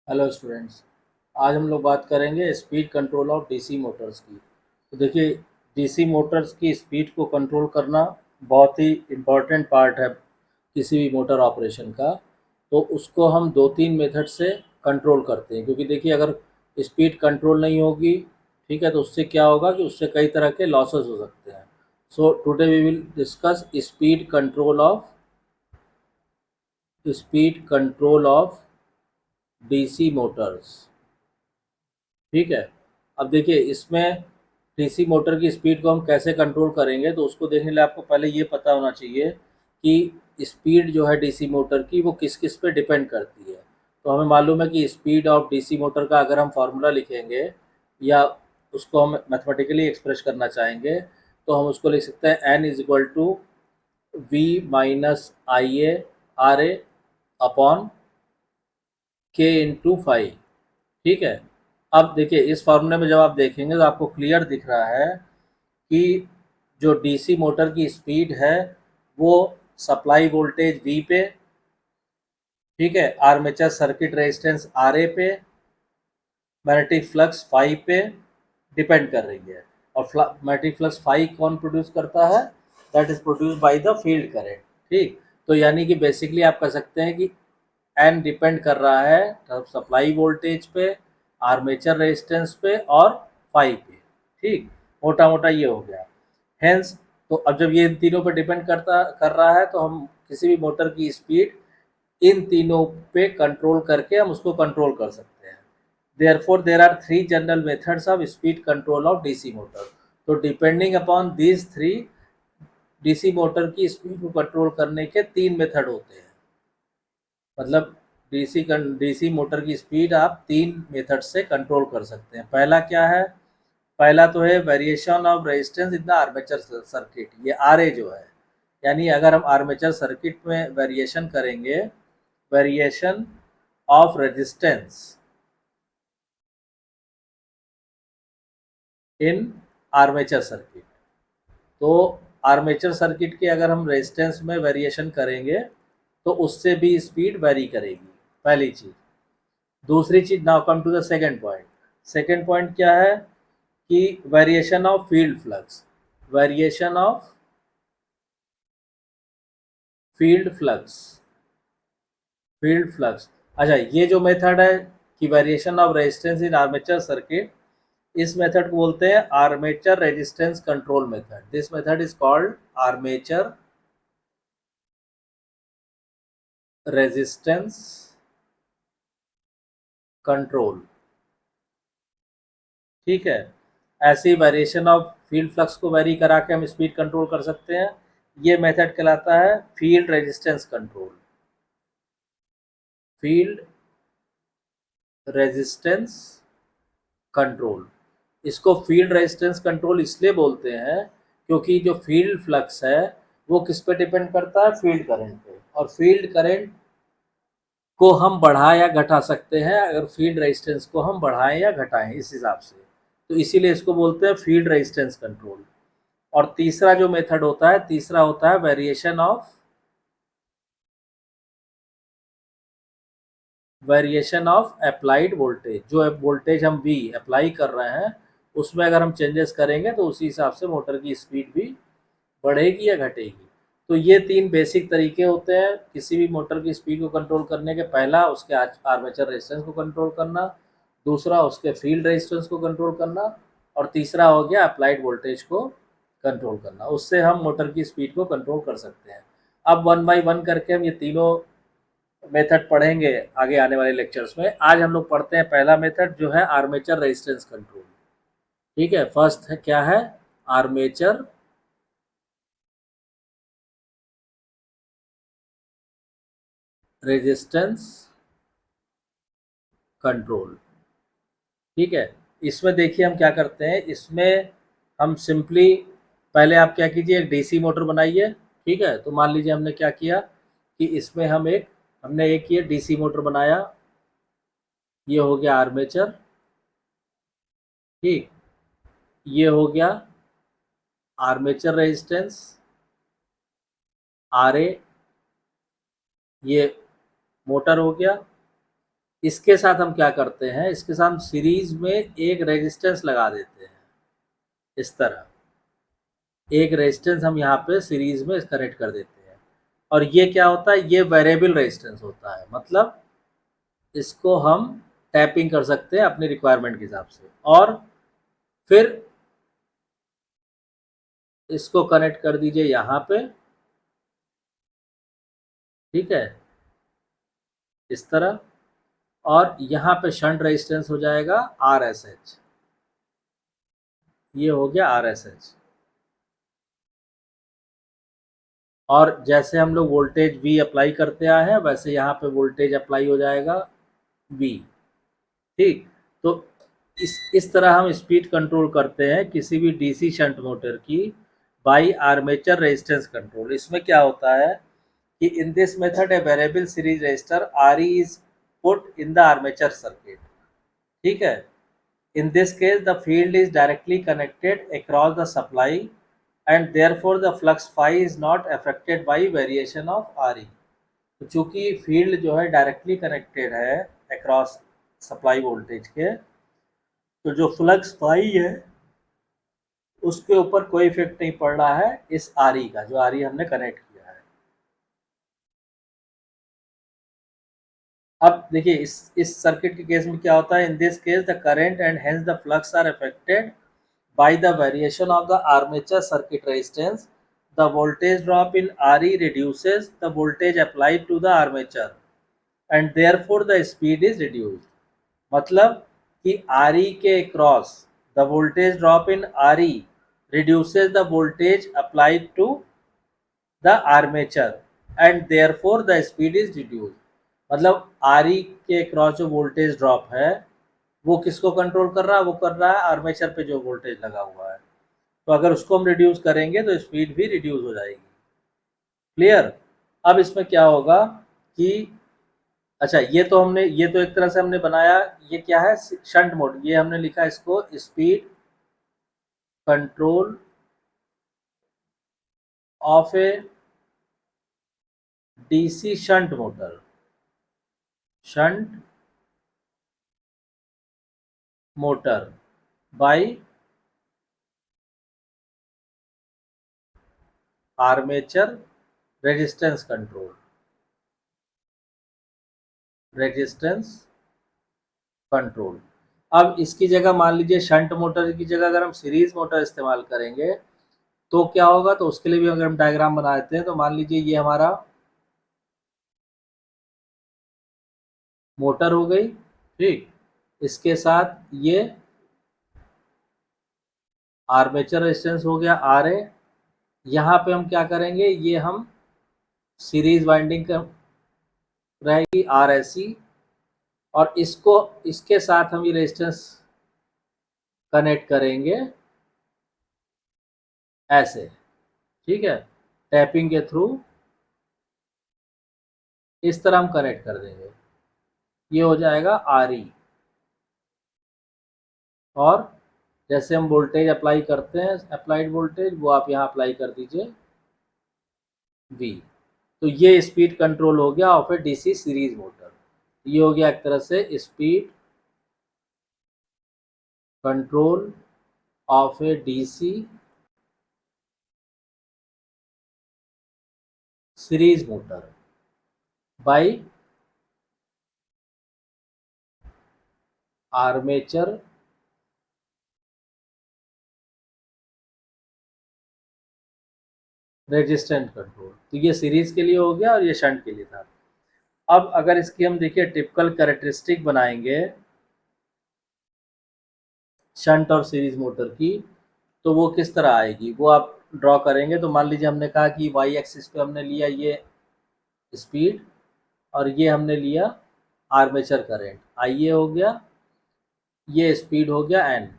Hello students. आज हम लोग बात करेंगे speed control of DC Motors की। तो देखिए, डीसी मोटर्स की स्पीड को कंट्रोल करना बहुत ही इम्पॉर्टेंट पार्ट है किसी भी मोटर ऑपरेशन का। तो उसको हम दो तीन मेथड से कंट्रोल करते हैं, क्योंकि देखिए अगर स्पीड कंट्रोल नहीं होगी, ठीक है, तो उससे क्या होगा कि उससे कई तरह के लॉसेस हो सकते हैं। So today we will discuss speed control of DC motors. ठीक है। अब देखिए इसमें डीसी मोटर की स्पीड को हम कैसे कंट्रोल करेंगे, तो उसको देखने के लिए आपको पहले ये पता होना चाहिए कि स्पीड जो है डीसी मोटर की वो किस किस पे डिपेंड करती है। तो हमें मालूम है कि स्पीड ऑफ डीसी मोटर का अगर हम फार्मूला लिखेंगे या उसको हम मैथमेटिकली एक्सप्रेस करना चाहेंगे, तो हम उसको लिख सकते हैं N is equal to V minus I A R A upon K into five. ठीक है। अब देखिए इस फार्मूले में जब आप देखेंगे तो आपको क्लियर दिख रहा है कि जो डीसी मोटर की स्पीड है वो सप्लाई वोल्टेज वी पे, ठीक है, armature circuit resistance R A पे, मैग्नेटिक फ्लक्स फाइव पे डिपेंड कर रही है। और मैग्नेटिक फ्लक्स फाइव कौन प्रोड्यूस करता है? That is produce by the field current. ठीक। तो यानी कि बेसिकली आप कह सकते हैं कि एन डिपेंड कर रहा है सप्लाई वोल्टेज पे, आर्मेचर रेजिस्टेंस पे और फाई पे। ठीक। मोटा मोटा ये हो गया। हेंस, तो अब जब ये इन तीनों पे डिपेंड कर रहा है तो हम किसी भी मोटर की स्पीड इन तीनों पे कंट्रोल करके हम उसको कंट्रोल कर सकते हैं। Therefore there are three general methods of speed control of DC motor. तो depending upon these three, DC motor की स्पीड को कंट्रोल करने के तीन मेथड होते हैं। मतलब डीसी मोटर की स्पीड आप तीन मेथड से कंट्रोल कर सकते हैं। पहला क्या है? पहला तो है variation of resistance in the armature circuit, ये आर ए जो है। यानी अगर हम आर्मेचर सर्किट में वेरिएशन करेंगे, variation of resistance in armature circuit, तो आर्मेचर सर्किट के अगर हम रेजिस्टेंस में वेरिएशन करेंगे तो उससे भी स्पीड वेरी करेगी। पहली चीज़। दूसरी चीज, now come to the second point. Second point क्या है कि variation of field flux, variation of field flux, field flux. अच्छा, ये जो मेथड है कि variation of resistance in armature circuit, इस मेथड को बोलते हैं armature resistance control method. This method is called armature resistance control. ठीक है। ऐसी वेरिएशन ऑफ फील्ड फ्लक्स को वेरी करा के हम स्पीड कंट्रोल कर सकते हैं। ये मेथड कहलाता है field resistance control, field resistance control. इसको फील्ड रेजिस्टेंस कंट्रोल इसलिए बोलते हैं क्योंकि जो फील्ड फ्लक्स है वो किस पे डिपेंड करता है? फील्ड करंट पे। और फील्ड करंट को हम बढ़ा या घटा सकते हैं अगर फील्ड रेजिस्टेंस को हम बढ़ाएं या घटाएं, इस हिसाब से। तो इसीलिए इसको बोलते हैं फील्ड रेजिस्टेंस कंट्रोल। और तीसरा जो मेथड होता है, तीसरा होता है वेरिएशन ऑफ अप्लाइड वोल्टेज। जो वोल्टेज हम वी अप्लाई कर रहे हैं उसमें अगर हम चेंजेस करेंगे तो उसी हिसाब से मोटर की स्पीड भी बढ़ेगी या घटेगी। तो ये तीन बेसिक तरीके होते हैं किसी भी मोटर की स्पीड को कंट्रोल करने के। पहला, उसके आर्मेचर रेजिस्टेंस को कंट्रोल करना। दूसरा, उसके फील्ड रेजिस्टेंस को कंट्रोल करना। और तीसरा हो गया अप्लाइड वोल्टेज को कंट्रोल करना। उससे हम मोटर की स्पीड को कंट्रोल कर सकते हैं। अब वन बाय वन करके हम ये तीनों मेथड पढ़ेंगे आगे आने वाले लेक्चर्स में। आज हम लोग पढ़ते हैं पहला मेथड जो है आर्मेचर रेजिस्टेंस कंट्रोल। ठीक है। फर्स्ट है क्या है? Armature resistance control. ठीक है। इसमें देखिए हम क्या करते हैं, इसमें हम सिंपली, पहले आप क्या कीजिए, एक डीसी मोटर बनाइए। ठीक है। तो मान लीजिए हमने क्या किया कि इसमें हमने एक ये डीसी मोटर बनाया। ये हो गया आर्मेचर। ठीक। ये हो गया आर्मेचर रेजिस्टेंस आर ए, ये मोटर हो गया। इसके साथ हम क्या करते हैं, इसके साथ हम सीरीज में एक रेजिस्टेंस लगा देते हैं। इस तरह एक रेजिस्टेंस हम यहाँ पे सीरीज में कनेक्ट कर देते हैं। और ये क्या होता है, ये वेरिएबल रेजिस्टेंस होता है, मतलब इसको हम टैपिंग कर सकते हैं अपनी रिक्वायरमेंट के हिसाब से। और फिर इसको कनेक्ट कर दीजिए यहाँ पे, ठीक है, इस तरह। और यहाँ पे शंट रेजिस्टेंस हो जाएगा आर एस एच, ये हो गया आर एस एच। और जैसे हम लोग वोल्टेज V अप्लाई करते आए हैं, वैसे यहाँ पे वोल्टेज अप्लाई हो जाएगा V, ठीक। तो इस तरह हम स्पीड कंट्रोल करते हैं किसी भी डीसी शंट मोटर की बाई आर्मेचर रेजिस्टेंस कंट्रोल। इसमें क्या होता है कि in this method a variable series resistor R E is put in the armature circuit, ठीक है। In this case, the field is directly connected across the supply and therefore the flux phi is not affected by variation of RE। तो चूंकि field जो है directly connected है across supply voltage के, तो जो फ्लक्स फाई है उसके ऊपर कोई इफेक्ट नहीं पड़ रहा है इस RE का, जो RE हमने कनेक्ट किया है। अब देखिए इस सर्किट के केस में क्या होता है, in this case the current and hence the flux are affected by the variation of the armature circuit resistance. The voltage drop in RE reduces the voltage applied to the armature and therefore the speed is reduced। मतलब कि RE के cross the voltage drop in RE reduces the voltage applied to the armature and therefore the speed is reduced। मतलब RE के cross जो voltage drop है वो किसको control कर रहा है, वो कर रहा है आर्मेचर पे जो वोल्टेज लगा हुआ है। तो अगर उसको हम रिड्यूस करेंगे तो स्पीड भी रिड्यूस हो जाएगी। क्लियर। अब इसमें क्या होगा कि अच्छा, ये तो एक तरह से हमने बनाया, ये क्या है, शंट मोड। ये हमने लिखा इसको speed control of a DC shunt motor, shunt motor by armature resistance control, resistance control. अब इसकी जगह मान लीजिए शंट मोटर की जगह अगर हम सीरीज मोटर इस्तेमाल करेंगे तो क्या होगा, तो उसके लिए भी अगर हम डायग्राम बना देते हैं, तो मान लीजिए ये हमारा मोटर हो गई, ठीक। इसके साथ ये आर्मेचर रेजिस्टेंस हो गया आर ए। यहाँ पे हम क्या करेंगे, ये हम सीरीज वाइंडिंग का रहेगी आर एस सी, और इसको इसके साथ हम ये रेजिस्टेंस कनेक्ट करेंगे ऐसे, ठीक है, टैपिंग के थ्रू इस तरह हम कनेक्ट कर देंगे। ये हो जाएगा आर ई। और जैसे हम वोल्टेज अप्लाई करते हैं, अप्लाइड वोल्टेज, वो आप यहाँ अप्लाई कर दीजिए V। तो ये स्पीड कंट्रोल हो गया of a DC series motor. ये हो गया एक तरह से speed control of a DC series motor by armature resistant control. तो ये सीरीज के लिए हो गया और ये शंट के लिए था। अब अगर इसकी हम देखिए टिपिकल कैरेक्टरिस्टिक बनाएंगे शंट और सीरीज मोटर की, तो वो किस तरह आएगी वो आप ड्रॉ करेंगे। तो मान लीजिए हमने कहा कि वाई एक्सिस पे हमने लिया ये स्पीड और ये हमने लिया आर्मेचर करंट, आई ये हो गया, ये स्पीड हो गया एन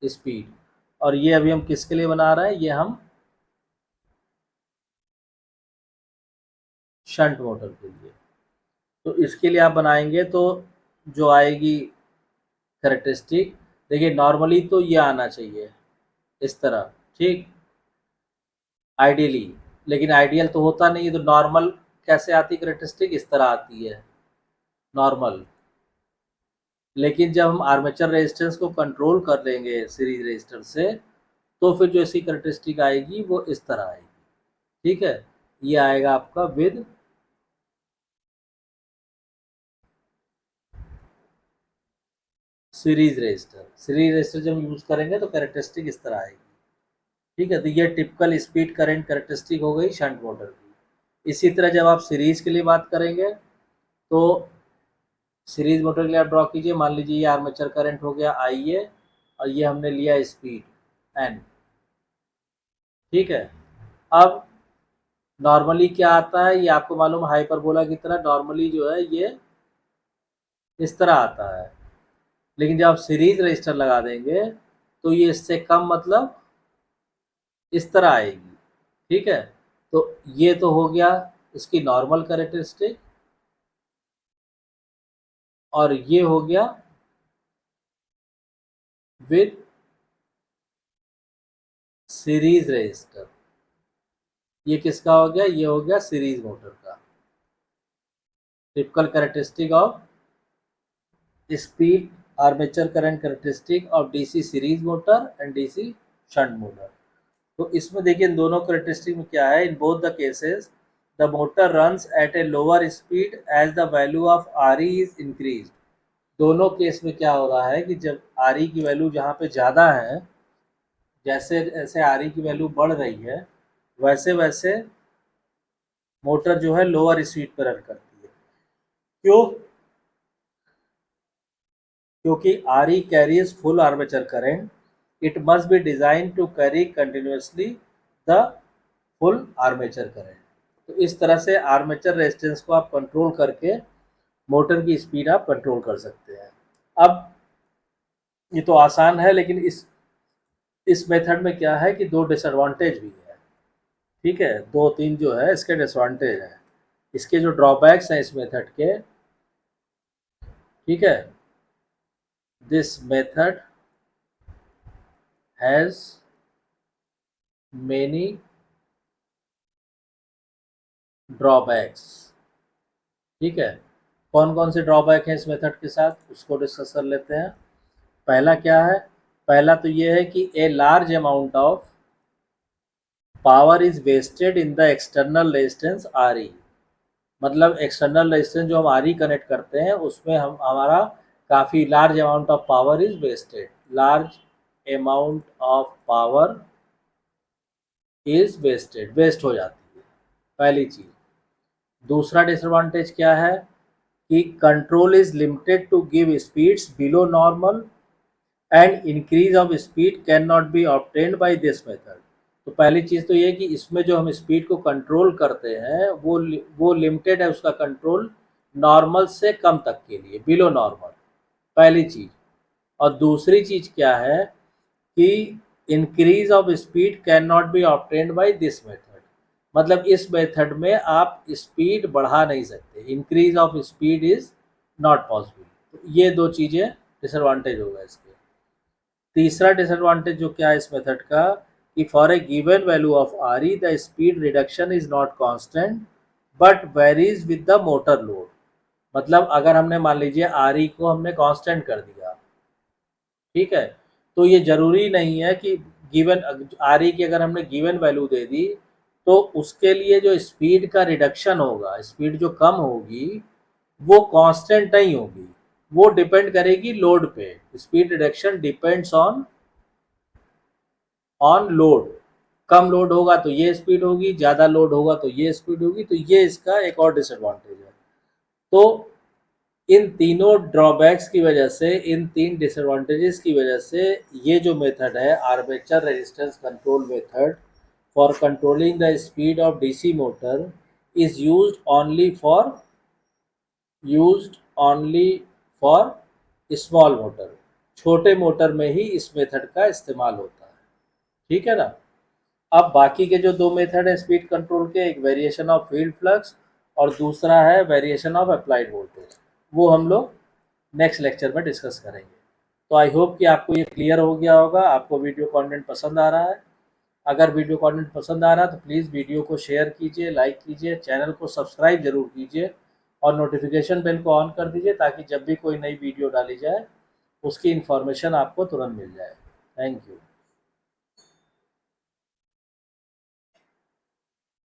स्पीड। और ये अभी हम किसके लिए बना रहे हैं, ये हम शंट मोटर के लिए। तो इसके लिए आप बनाएंगे तो जो आएगी कैरेक्टरिस्टिक, देखिए नॉर्मली तो ये आना चाहिए इस तरह, ठीक, आइडियली। लेकिन आइडियल तो होता नहीं है, तो नॉर्मल कैसे आती कैरेक्टरिस्टिक, इस तरह आती है, नॉर्मल। लेकिन जब हम आर्मेचर रेजिस्टेंस को कंट्रोल कर लेंगे सीरीज रेजिस्टर से, तो फिर जो इसकी करेक्टरिस्टिक आएगी वो इस तरह आएगी। ठीक है, ये आएगा आपका with series resistor. Series resistor जब यूज करेंगे तो करेक्टरिस्टिक इस तरह आएगी। ठीक है, तो ये टिपिकल स्पीड करंट करेक्टरिस्टिक हो गई शंट मोटर की। इसी तरह जब आप सीरीज के लिए बात करेंगे तो सीरीज मोटर के लिए आप ड्रॉ कीजिए, मान लीजिए ये आर्मेचर करंट हो गया आई ए, और ये हमने लिया स्पीड एन। ठीक है, अब नॉर्मली क्या आता है, ये आपको मालूम है हाइपरबोला की तरह नॉर्मली जो है ये इस तरह आता है। लेकिन जब आप सीरीज रजिस्टर लगा देंगे तो ये इससे कम, मतलब इस तरह आएगी। ठीक है, तो ये तो हो गया इसकी नॉर्मल कैरेक्टरिस्टिक, और ये हो गया विद सीरीज रजिस्टर। ये किसका हो गया, ये हो गया सीरीज मोटर का। Typical characteristic of speed armature current characteristic of DC series motor and DC shunt motor. तो इसमें देखिए इन दोनों कैरेक्टरिस्टिक में क्या है, in both the cases the motor runs at a lower speed as the value of R E is increase. दोनों केस में क्या हो रहा है कि जब आर ई की वैल्यू जहाँ पे ज़्यादा है, जैसे जैसे आर ई की वैल्यू बढ़ रही है, वैसे वैसे मोटर जो है लोअर स्पीड पर रन करती है। क्यों? क्योंकि R E carries full armature current, it must be design to carry continuously the full armature current. तो इस तरह से आर्मेचर रेजिस्टेंस को आप कंट्रोल करके मोटर की स्पीड आप कंट्रोल कर सकते हैं। अब ये तो आसान है, लेकिन इस मेथड में क्या है कि दो डिसएडवांटेज भी है। ठीक है, दो तीन जो है इसके डिसएडवांटेज हैं, इसके जो ड्रॉबैक्स हैं इस मेथड के। ठीक है, this method has many drawbacks. ठीक है, कौन कौन से ड्रॉबैक हैं इस मेथड के साथ, उसको डिस्कस कर लेते हैं। पहला क्या है, पहला तो ये है कि a large amount of power is wasted in the external resistance R E. मतलब एक्सटर्नल रेजिस्टेंस जो हम आर ई कनेक्ट करते हैं उसमें हम हमारा काफ़ी large amount of power is wasted. Large amount of power is wasted, waste हो जाती है, पहली चीज़। दूसरा डिसएडवांटेज क्या है कि control is limited to give speeds below normal and increase of speed can not be obtained by this method. तो पहली चीज़ तो ये कि इसमें जो हम स्पीड को कंट्रोल करते हैं वो लिमिटेड है, उसका कंट्रोल नॉर्मल से कम तक के लिए, बिलो नॉर्मल, पहली चीज़। और दूसरी चीज़ क्या है कि increase of speed can not be obtained by this method. मतलब इस मेथड में आप स्पीड बढ़ा नहीं सकते, increase of speed is not possible. तो ये दो चीज़ें डिसएडवांटेज होगा इसके। तीसरा डिसएडवांटेज जो क्या है इस मेथड का कि for a given value of R E the speed reduction is not constant but varies with the motor load. मतलब अगर हमने मान लीजिए आर ई को हमने कांस्टेंट कर दिया, ठीक है, तो ये ज़रूरी नहीं है कि गिवन आर ई की अगर हमने गिवन वैल्यू दे दी तो उसके लिए जो स्पीड का रिडक्शन होगा, स्पीड जो कम होगी वो कांस्टेंट नहीं होगी, वो डिपेंड करेगी लोड पे। Speed reduction depends on load. Come load होगा तो ये स्पीड होगी, ज़्यादा लोड होगा तो ये स्पीड होगी। तो ये इसका एक और डिसएडवांटेज है। तो इन तीनों ड्रॉबैक्स की वजह से, इन तीन डिसएडवांटेजेस की वजह से ये जो मेथड है armature resistance control method for controlling the speed of DC motor is used only for small motor. छोटे मोटर में ही इस मेथड का इस्तेमाल होता है। ठीक है ना। अब बाकी के जो दो मेथड है स्पीड कंट्रोल के, एक वेरिएशन ऑफ फील्ड फ्लक्स और दूसरा है वेरिएशन ऑफ अप्लाइड वोल्टेज, वो हम लोग नेक्स्ट लेक्चर में डिस्कस करेंगे। तो आई होप कि आपको ये क्लियर हो गया होगा, आपको वीडियो कंटेंट पसंद आ रहा है। अगर वीडियो कंटेंट पसंद आ रहा है तो प्लीज़ वीडियो को शेयर कीजिए, लाइक कीजिए, चैनल को सब्सक्राइब जरूर कीजिए और नोटिफिकेशन बेल को ऑन कर दीजिए ताकि जब भी कोई नई वीडियो डाली जाए उसकी इन्फॉर्मेशन आपको तुरंत मिल जाए। Thank you.